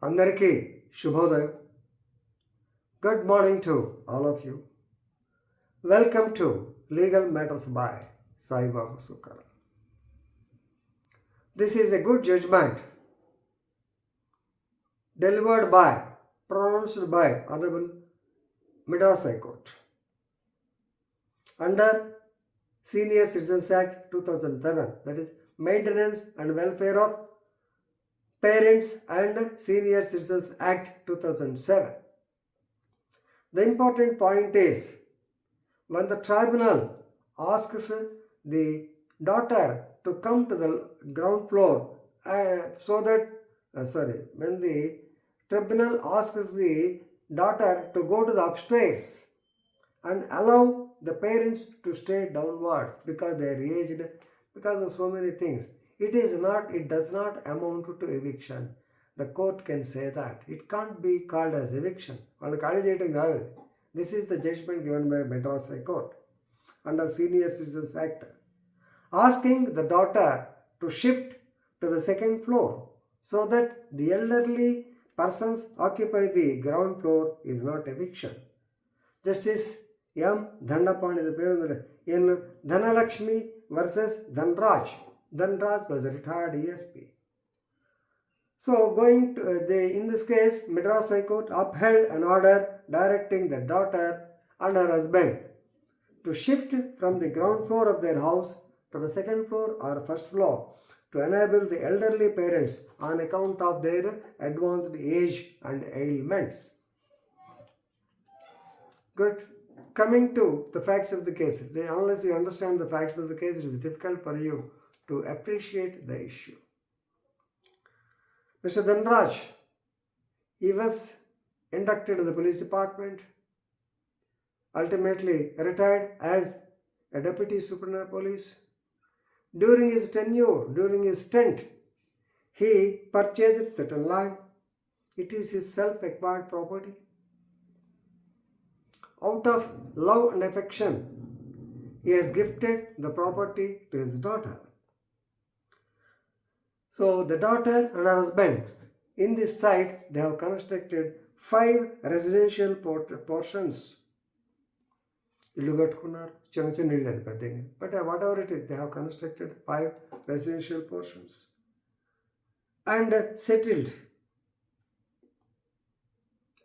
అందరికీ శుభోదయం. Good morning to all of you. Welcome to Legal Matters by Sai Babu Sukara. This is a good judgment delivered by, pronounced by Honorable Madras High Court under Senior Citizens Act 2007, that is Maintenance and Welfare of Parents and Senior Citizens Act 2007. The important point is, when the tribunal asks the daughter to come to the ground floor, when the tribunal asks the daughter to go to the upstairs and allow the parents to stay downwards because they are aged, because of so many things, it does not amount to eviction. The court can say that. It can't be called as eviction. This is the judgment given by Madras High Court under Senior Citizens Act, asking the daughter to shift to the second floor so that the elderly persons occupy the ground floor is not eviction. Justice M. Dhandapani in Dhanalakshmi versus Dhanraj. Dhanraj was a retired DSP. So, in this case, Madras High Court upheld an order directing the daughter and her husband to shift from the ground floor of their house to the second floor or first floor to enable the elderly parents on account of their advanced age and ailments. Good. Coming to the facts of the case, unless you understand the facts of the case, it is difficult for you to appreciate the issue. Mr. Dhanraj, he was inducted in the police department, ultimately retired as a deputy superintendent of police. During his tenure, during his stint, he purchased certain land. It is his self-acquired property. Out of love and affection, he has gifted the property to his daughter. So the daughter and her husband, in this site, they have constructed 5 residential portions. But whatever it is, they have constructed 5 residential portions and settled.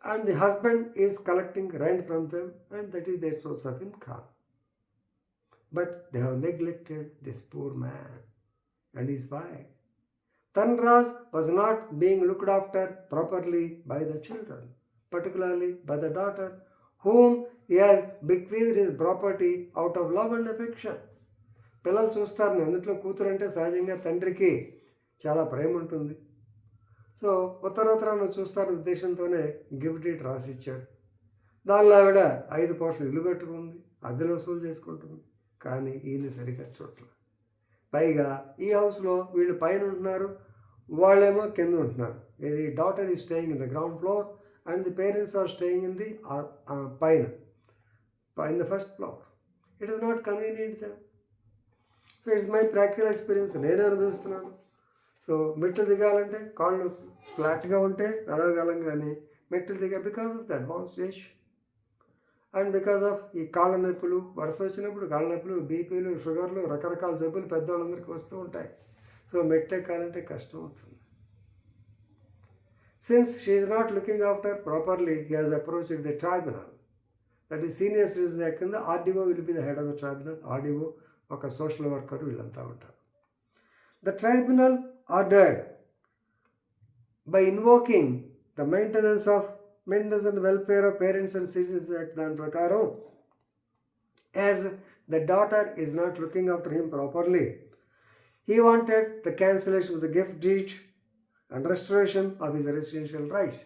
And the husband is collecting rent from them, and that is their source of income. But they have neglected this poor man and his wife. Dhanraj was not being looked after properly by the children, particularly by the daughter, whom he has bequeathed his property out of love and affection. పిల్లలు చూస్తారు, అందులో కూతురు అంటే సహజంగా తండ్రికి చాలా ప్రేమ ఉంటుంది. So ఉత్తరోత్తరాన్ని చూస్తారు ఉద్దేశంతోనే గిఫ్ట్ డీట్ రాసిచ్చాడు. దానిలో ఆవిడ 5 పోర్షన్లు ఇల్లు కట్టుకుంది, అద్దెలు వసూలు చేసుకుంటుంది. కానీ ఈయన సరిగ్గా చూడలేదు. పైగా ఈ హౌస్లో వీళ్ళు పైన ఉంటున్నారు, వాళ్ళేమో కింద ఉంటున్నారు. ఇది daughter is staying in the ground floor and the parents are staying in the పైన in the first floor. It is not convenient them. So it's my practical experience, నేనే అనుభవిస్తున్నాను. సో మెట్లు దిగాలంటే కాళ్ళు ఫ్లాట్గా ఉంటే నడవగలం, కానీ మెట్లు because of the advanced age and because of ఈ కాళ్ళ నొప్పులు, వరుస వచ్చినప్పుడు కాళ్ళ నొప్పులు, బీపీలు, షుగర్లు, రకరకాల జబ్బులు పెద్దవాళ్ళందరికీ వస్తూ ఉంటాయి. సో మెట్లు ఎక్కాలంటే కష్టం అవుతుంది. Since she is not looking after properly, he has approached the tribunal, that is senior citizen act కింద RDO will be the head of the tribunal. RDO ఒక సోషల్ వర్కర్, వీళ్ళంతా ఉంటారు. The tribunal ordered by invoking the maintenance and welfare of parents and citizens act దాని ప్రకారం, as the daughter is not looking after him properly, he wanted the cancellation of the gift deed and restoration of his residential rights.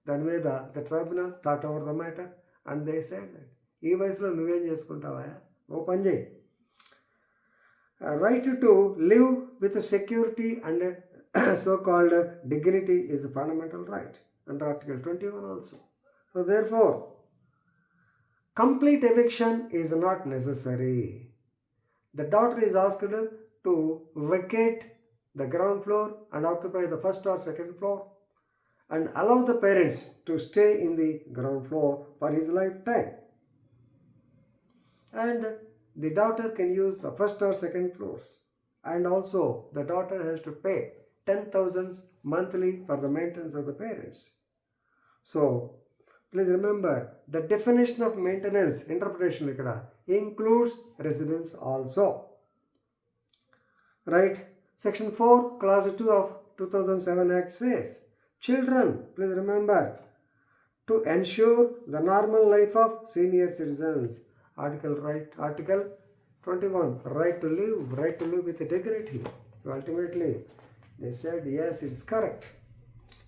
దాని మీద the tribunal thought over the matter and they said that ఈ వయసులో నువ్వేం చేసుకుంటావా, ఓ పని చేయి, right to live with security and so-called dignity is a fundamental right under Article 21 also. So therefore, complete eviction is not necessary. The daughter is asked to vacate the ground floor and occupy the first or second floor, and allow the parents to stay in the ground floor for his lifetime. And the daughter can use the first or second floors. And also the daughter has to pay 10,000 monthly for the maintenance of the parents. So please remember, the definition of maintenance interpretation includes residence also. Right? Section 4, Clause 2 of 2007 Act says, children, please remember, to ensure the normal life of senior citizens. Article 21, right to live with dignity. So ultimately, they said, yes, it's correct.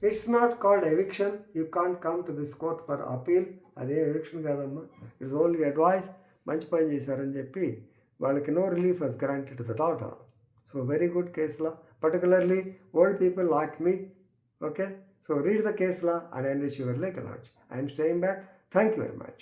It's not called eviction. You can't come to this court for appeal. అదే eviction కాదమ్మా. It's only advice. మంచి పని చేశారని చెప్పి వాళ్ళకి no relief was granted to the daughter. So very good case law, particularly old people like me. Okay? So read the case law and enrich your legal knowledge. I am staying back. Thank you very much.